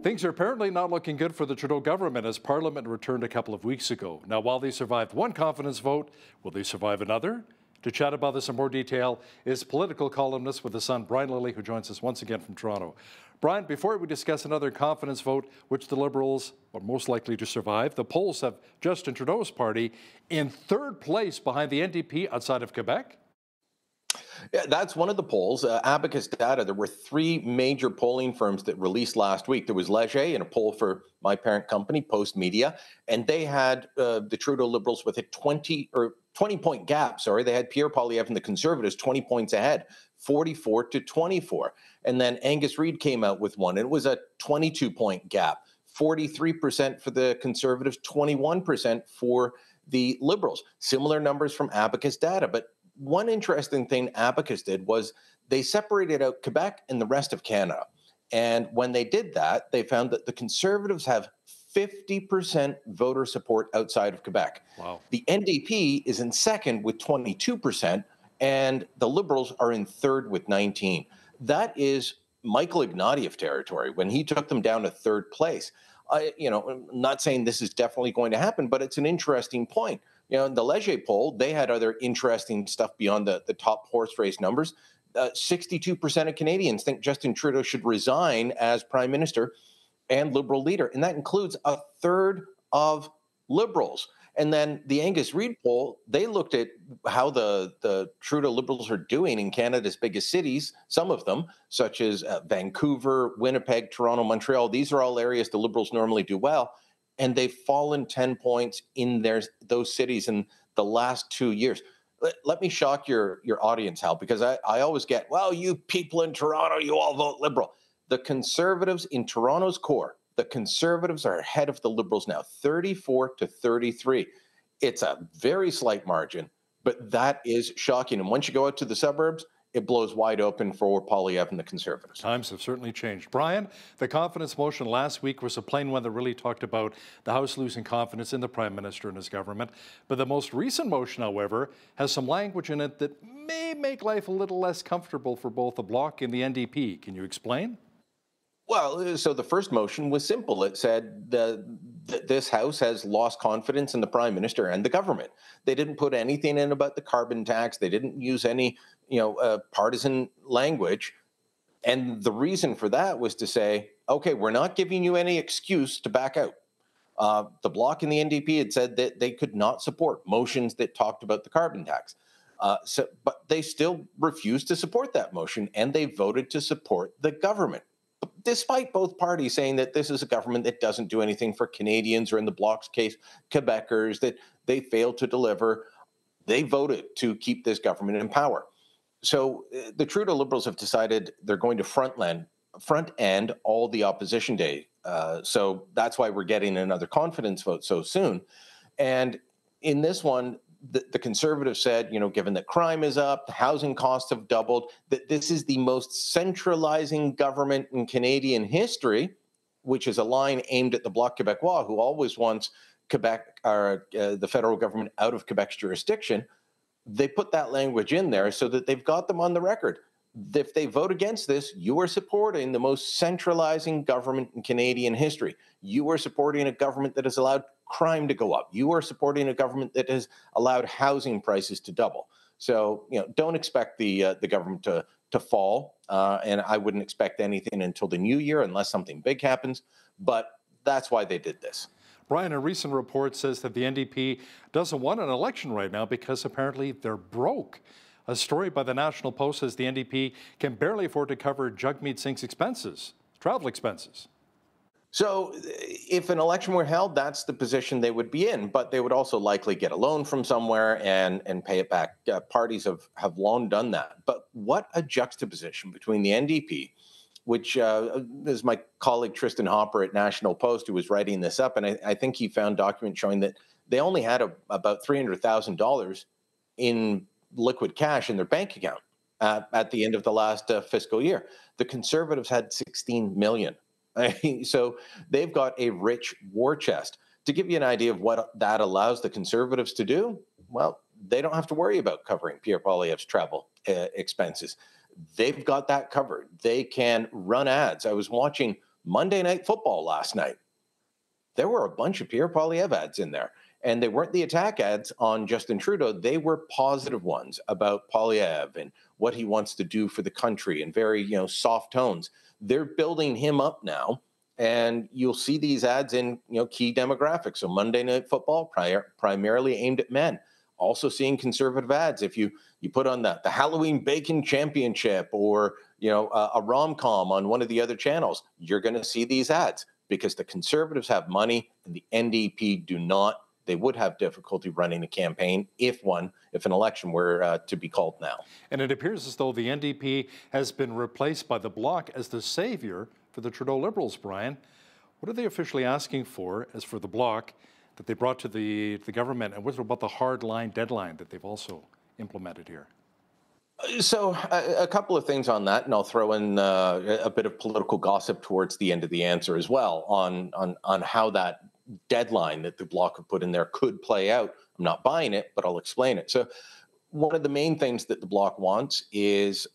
Things are apparently not looking good for the Trudeau government as Parliament returned a couple of weeks ago. Now, while they survived one confidence vote, will they survive another? To chat about this in more detail is political columnist with The Sun, Brian Lilley, who joins us once again from Toronto. Brian, before we discuss another confidence vote, which the Liberals are most likely to survive, the polls have Justin Trudeau's party in third place behind the NDP outside of Quebec. Yeah, that's one of the polls. Abacus data. There were three major polling firms that released last week. There was Leger in a poll for my parent company, Post Media, and they had the Trudeau Liberals with a 20-point gap. Sorry, they had Pierre Poilievre and the Conservatives 20 points ahead, 44-24. And then Angus Reid came out with one. It was a 22-point gap, 43% for the Conservatives, 21% for the Liberals. Similar numbers from Abacus data, but one interesting thing Abacus did was they separated out Quebec and the rest of Canada. And when they did that, they found that the Conservatives have 50% voter support outside of Quebec. Wow. The NDP is in second with 22%, and the Liberals are in third with 19%. That is Michael Ignatieff territory when he took them down to third place. I'm not saying this is definitely going to happen, but it's an interesting point. In the Leger poll, they had other interesting stuff beyond the top horse race numbers. 62% of Canadians think Justin Trudeau should resign as Prime Minister and Liberal leader, and that includes a third of Liberals. And then the Angus Reid poll, they looked at how the Trudeau Liberals are doing in Canada's biggest cities, some of them, such as Vancouver, Winnipeg, Toronto, Montreal. These are all areas the Liberals normally do well. And they've fallen 10 points in those cities in the last 2 years. Let me shock your audience, Hal, because I always get, well, you people in Toronto, you all vote Liberal. The Conservatives in Toronto's core, the Conservatives are ahead of the Liberals now, 34-33. It's a very slight margin, but that is shocking. And once you go out to the suburbs, it blows wide open for Poilievre and the Conservatives. Times have certainly changed. Brian, the confidence motion last week was a plain one that really talked about the House losing confidence in the Prime Minister and his government. But the most recent motion, however, has some language in it that may make life a little less comfortable for both the Bloc and the NDP. Can you explain? Well, so the first motion was simple. It said this House has lost confidence in the Prime Minister and the government. They didn't put anything in about the carbon tax. They didn't use any, partisan language. And the reason for that was to say, okay, we're not giving you any excuse to back out. The Bloc and the NDP had said that they could not support motions that talked about the carbon tax. But they still refused to support that motion, and they voted to support the government, despite both parties saying that this is a government that doesn't do anything for Canadians, or in the Bloc's case, Quebecers, that they failed to deliver. They voted to keep this government in power. So the Trudeau Liberals have decided they're going to front end all the opposition day. So that's why we're getting another confidence vote so soon. And in this one, the Conservatives said, given that crime is up, the housing costs have doubled, that this is the most centralizing government in Canadian history, which is a line aimed at the Bloc Québécois, who always wants Quebec, or the federal government, out of Quebec's jurisdiction. They put that language in there so that they've got them on the record. If they vote against this, you are supporting the most centralizing government in Canadian history. You are supporting a government that has allowed crime to go up. You are supporting a government that has allowed housing prices to double. So, don't expect the government to fall, and I wouldn't expect anything until the new year unless something big happens. But that's why they did this. Brian, a recent report says that the NDP doesn't want an election right now because apparently they're broke. A story by the National Post says the NDP can barely afford to cover Jagmeet Singh's expenses, travel expenses. So if an election were held, that's the position they would be in, but they would also likely get a loan from somewhere and pay it back. Parties have long done that. But what a juxtaposition between the NDP, which is my colleague Tristan Hopper at National Post who was writing this up, and I think he found documents showing that they only had about $300,000 in liquid cash in their bank account at the end of the last fiscal year. The Conservatives had 16 million. So they've got a rich war chest. To give you an idea of what that allows the Conservatives to do, well, they don't have to worry about covering Pierre Poilievre's travel expenses. They've got that covered. They can run ads. I was watching Monday Night Football last night. There were a bunch of Pierre Poilievre ads in there. And they weren't the attack ads on Justin Trudeau. They were positive ones about Poilievre and what he wants to do for the country in very, soft tones. They're building him up now. And you'll see these ads in, key demographics. So Monday Night Football, primarily aimed at men. Also seeing conservative ads. If you put on the Halloween Bacon Championship or, a rom-com on one of the other channels, you're going to see these ads because the Conservatives have money and the NDP do not. They would have difficulty running a campaign if an election were to be called now. And it appears as though the NDP has been replaced by the Bloc as the savior for the Trudeau Liberals, Brian. What are they officially asking for as for the Bloc that they brought to the government? And what about the hard line deadline that they've also implemented here? So a couple of things on that, and I'll throw in a bit of political gossip towards the end of the answer as well on how that deadline that the Bloc have put in there could play out. I'm not buying it, but I'll explain it. So one of the main things that the Bloc wants is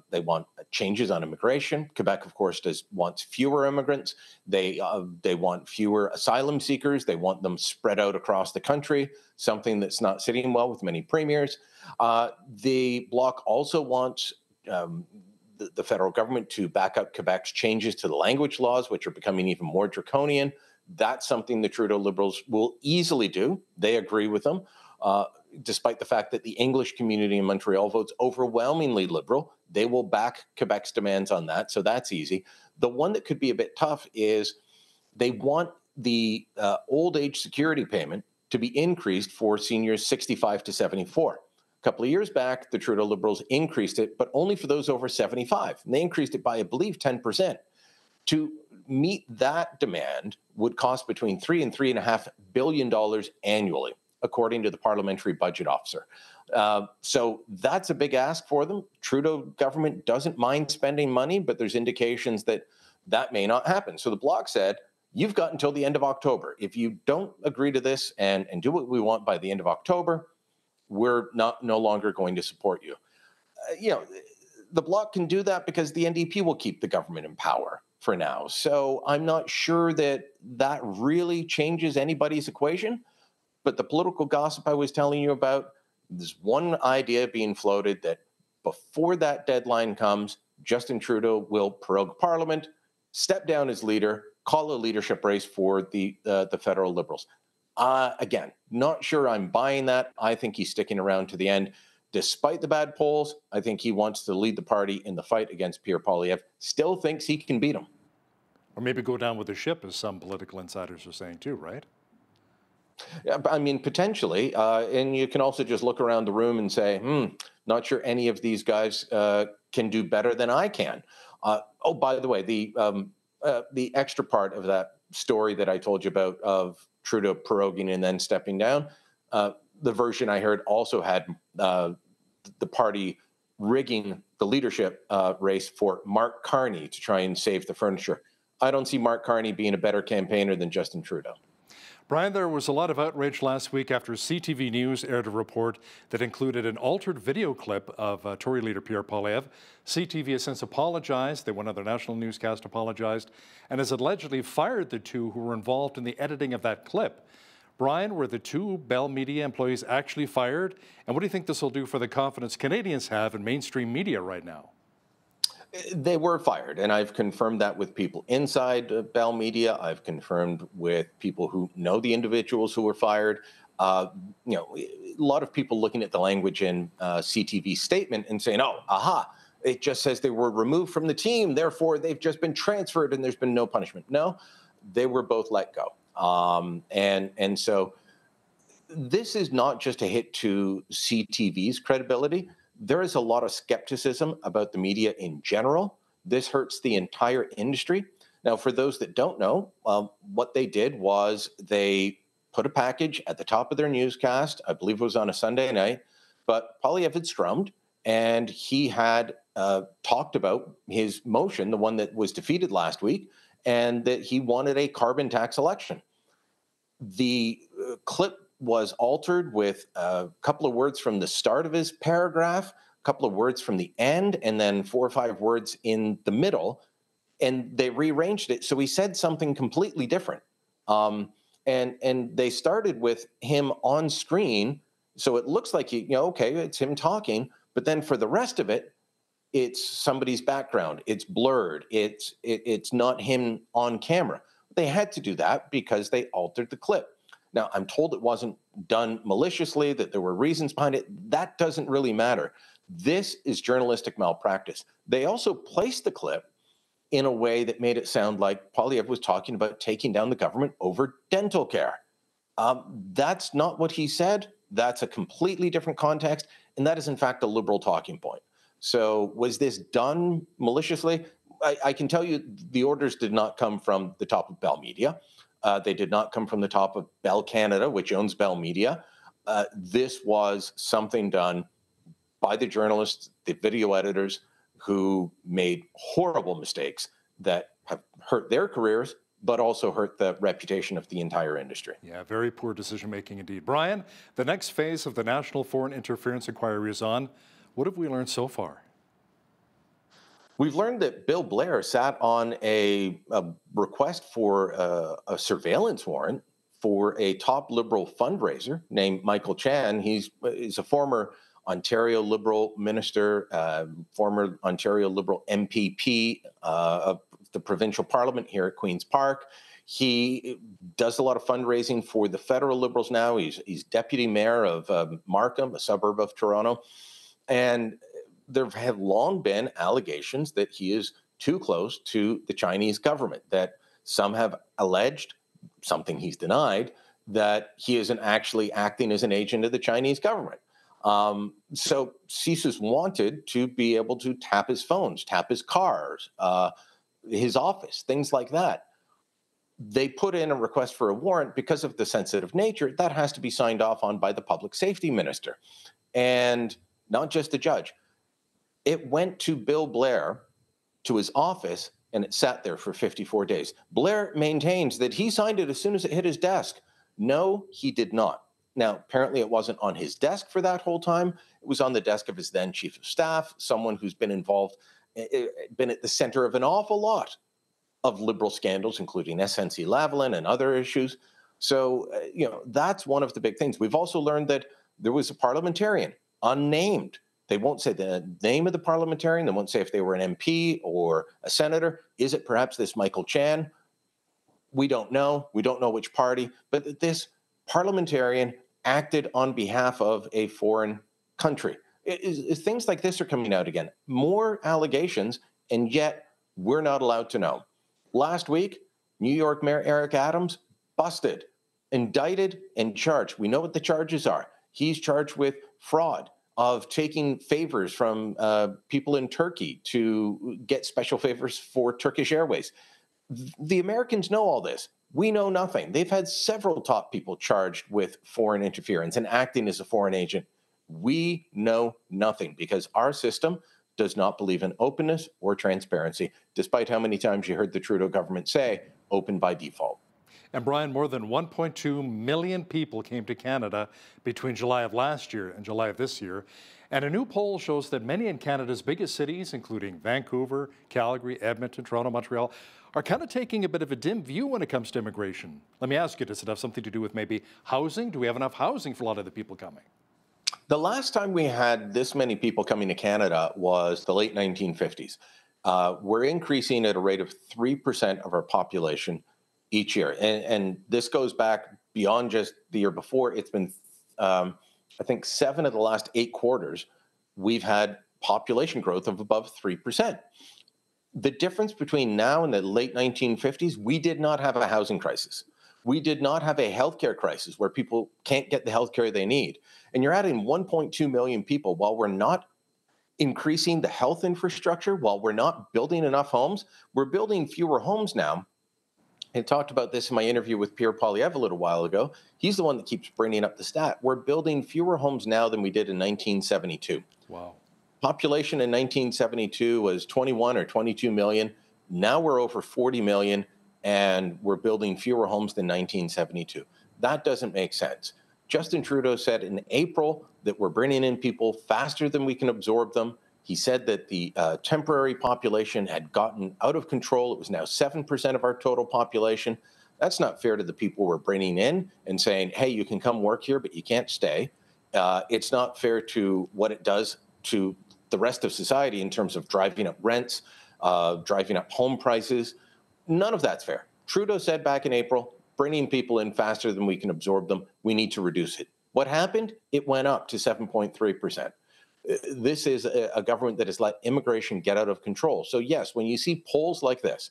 they want changes on immigration. Quebec, of course, wants fewer immigrants. They want fewer asylum seekers. They want them spread out across the country, something that's not sitting well with many premiers. The Bloc also wants the federal government to back up Quebec's changes to the language laws, which are becoming even more draconian. That's something the Trudeau Liberals will easily do. They agree with them, despite the fact that the English community in Montreal votes overwhelmingly Liberal. They will back Quebec's demands on that, so that's easy. The one that could be a bit tough is they want the old age security payment to be increased for seniors 65 to 74. A couple of years back, the Trudeau Liberals increased it, but only for those over 75. And they increased it by, I believe, 10%. To meet that demand would cost between $3 and $3.5 billion annually, according to the parliamentary budget officer. So that's a big ask for them. Trudeau government doesn't mind spending money, but there's indications that that may not happen. So the Bloc said, you've got until the end of October. If you don't agree to this and do what we want by the end of October, we're no longer going to support you. The Bloc can do that because the NDP will keep the government in power for now. So I'm not sure that really changes anybody's equation. But the political gossip I was telling you about, there's one idea being floated that before that deadline comes, Justin Trudeau will prorogue Parliament, step down as leader, call a leadership race for the federal Liberals. Again, not sure I'm buying that. I think he's sticking around to the end. Despite the bad polls, I think he wants to lead the party in the fight against Pierre Poilievre. Still thinks he can beat him. Or maybe go down with the ship, as some political insiders are saying too, right? Yeah, I mean, potentially. And you can also just look around the room and say, not sure any of these guys can do better than I can. Oh, by the way, the extra part of that story that I told you about of Trudeau proroguing and then stepping down, the version I heard also had the party rigging the leadership race for Mark Carney to try and save the furniture. I don't see Mark Carney being a better campaigner than Justin Trudeau. Brian, there was a lot of outrage last week after CTV News aired a report that included an altered video clip of Tory leader Pierre Poilievre. CTV has since apologized. One other national newscast apologized and has allegedly fired the two who were involved in the editing of that clip. Brian, were the two Bell Media employees actually fired? And what do you think this will do for the confidence Canadians have in mainstream media right now? They were fired, and I've confirmed that with people inside Bell Media. I've confirmed with people who know the individuals who were fired. A lot of people looking at the language in CTV's statement and saying, "Oh, aha! It just says they were removed from the team, therefore they've just been transferred, and there's been no punishment." No, they were both let go, and so this is not just a hit to CTV's credibility. There is a lot of skepticism about the media in general. This hurts the entire industry. Now, for those that don't know, what they did was they put a package at the top of their newscast. I believe it was on a Sunday night, but Poilievre had strummed, and he had talked about his motion, the one that was defeated last week, and that he wanted a carbon tax election. The clip was altered with a couple of words from the start of his paragraph, a couple of words from the end, and then 4 or 5 words in the middle. and they rearranged it. So he said something completely different. And they started with him on screen. So it looks like, okay, it's him talking. But then for the rest of it, it's somebody's background. It's blurred. It's not him on camera. They had to do that because they altered the clip. Now, I'm told it wasn't done maliciously, that there were reasons behind it. That doesn't really matter. This is journalistic malpractice. They also placed the clip in a way that made it sound like Poilievre was talking about taking down the government over dental care. That's not what he said. That's a completely different context. And that is, in fact, a Liberal talking point. So was this done maliciously? I can tell you the orders did not come from the top of Bell Media. They did not come from the top of Bell Canada, which owns Bell Media. This was something done by the journalists, the video editors, who made horrible mistakes that have hurt their careers, but also hurt the reputation of the entire industry. Yeah, very poor decision-making indeed. Brian, the next phase of the National Foreign Interference Inquiry is on. What have we learned so far? We've learned that Bill Blair sat on a request for a surveillance warrant for a top Liberal fundraiser named Michael Chan. He's a former Ontario Liberal minister, former Ontario Liberal MPP of the provincial parliament here at Queen's Park. He does a lot of fundraising for the federal Liberals now. He's deputy mayor of Markham, a suburb of Toronto. And there have long been allegations that he is too close to the Chinese government, that some have alleged, something he's denied, that he isn't actually acting as an agent of the Chinese government. So CSIS wanted to be able to tap his phones, tap his cars, his office, things like that. They put in a request for a warrant because of the sensitive nature. That has to be signed off on by the public safety minister, and not just the judge. It went to Bill Blair, to his office, and it sat there for 54 days. Blair maintains that he signed it as soon as it hit his desk. No, he did not. Now, apparently it wasn't on his desk for that whole time. It was on the desk of his then chief of staff, someone who's been involved, been at the center of an awful lot of Liberal scandals, including SNC-Lavalin and other issues. So, that's one of the big things. We've also learned that there was a parliamentarian, unnamed. They won't say the name of the parliamentarian. They won't say if they were an MP or a senator. Is it perhaps this Michael Chan? We don't know. We don't know which party. But this parliamentarian acted on behalf of a foreign country. Things like this are coming out again. More allegations, and yet we're not allowed to know. Last week, New York Mayor Eric Adams busted, indicted, and charged. We know what the charges are. He's charged with fraud, of taking favors from people in Turkey to get special favors for Turkish Airways. The Americans know all this. We know nothing. They've had several top people charged with foreign interference and acting as a foreign agent. We know nothing because our system does not believe in openness or transparency, despite how many times you heard the Trudeau government say, open by default. And Brian, more than 1.2 million people came to Canada between July of last year and July of this year. And a new poll shows that many in Canada's biggest cities, including Vancouver, Calgary, Edmonton, Toronto, Montreal, are kind of taking a bit of a dim view when it comes to immigration. Let me ask you, does it have something to do with maybe housing? Do we have enough housing for a lot of the people coming? The last time we had this many people coming to Canada was the late 1950s. We're increasing at a rate of 3% of our population each year. And this goes back beyond just the year before. It's been, I think, 7 of the last 8 quarters, we've had population growth of above 3%. The difference between now and the late 1950s, we did not have a housing crisis. We did not have a healthcare crisis where people can't get the healthcare they need. And you're adding 1.2 million people while we're not increasing the health infrastructure, while we're not building enough homes. We're building fewer homes now. I talked about this in my interview with Pierre Poilievre a little while ago. He's the one that keeps bringing up the stat. We're building fewer homes now than we did in 1972. Wow. Population in 1972 was 21 or 22 million. Now we're over 40 million, and we're building fewer homes than 1972. That doesn't make sense. Justin Trudeau said in April that we're bringing in people faster than we can absorb them, He said that the temporary population had gotten out of control. It was now 7% of our total population. That's not fair to the people we're bringing in and saying, hey, you can come work here, but you can't stay. It's not fair to what it does to the rest of society in terms of driving up rents, driving up home prices. None of that's fair. Trudeau said back in April, bringing people in faster than we can absorb them, we need to reduce it. What happened? It went up to 7.3%. This is a government that has let immigration get out of control. So yes, when you see polls like this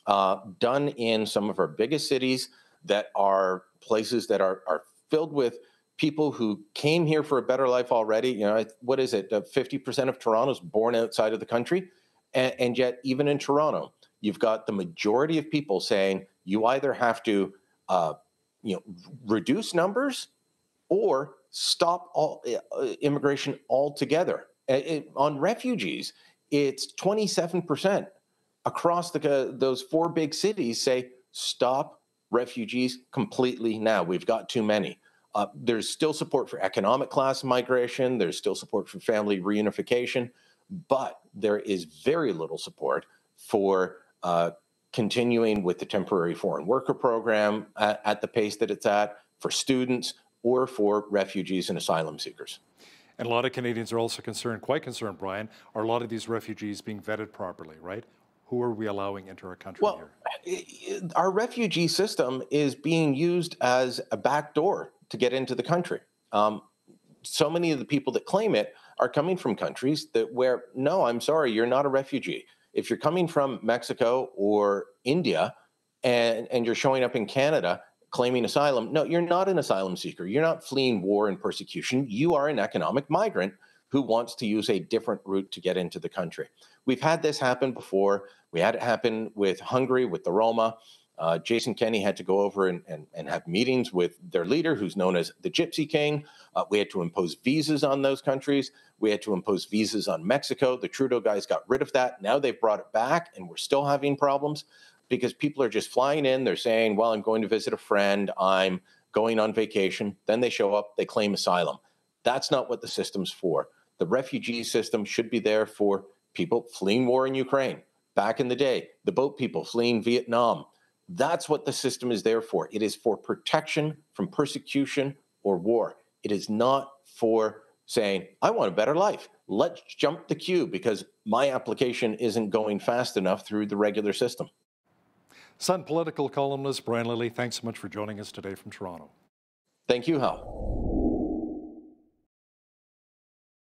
done in some of our biggest cities that are places that are filled with people who came here for a better life already, you know, what is it? 50% of Toronto's born outside of the country. And yet, even in Toronto, you've got the majority of people saying you either have to, reduce numbers or stop all immigration altogether. On refugees, it's 27% across those four big cities say stop refugees completely now. We've got too many. There's still support for economic class migration. There's still support for family reunification, but there is very little support for continuing with the temporary foreign worker program at the pace that it's at, for students, or for refugees and asylum seekers. And a lot of Canadians are also quite concerned, Brian, are a lot of these refugees being vetted properly, right? Who are we allowing into our country here? Our refugee system is being used as a backdoor to get into the country. So many of the people that claim it are coming from countries where, no, I'm sorry, you're not a refugee. If you're coming from Mexico or India and you're showing up in Canada claiming asylum, no, you're not an asylum seeker. You're not fleeing war and persecution. You are an economic migrant who wants to use a different route to get into the country. We've had this happen before. We had it happen with Hungary, with the Roma. Jason Kenney had to go over and have meetings with their leader, who's known as the Gypsy King. We had to impose visas on those countries. We had to impose visas on Mexico. The Trudeau guys got rid of that. Now they've brought it back, and we're still having problems because people are just flying in. They're saying, well, I'm going to visit a friend. I'm going on vacation. Then they show up. They claim asylum. That's not what the system's for. The refugee system should be there for people fleeing war in Ukraine. Back in the day, the boat people fleeing Vietnam. That's what the system is there for. It is for protection from persecution or war. It is not for saying, I want a better life. Let's jump the queue because my application isn't going fast enough through the regular system. Sun political columnist Brian Lilley, thanks so much for joining us today from Toronto. Thank you, Hal.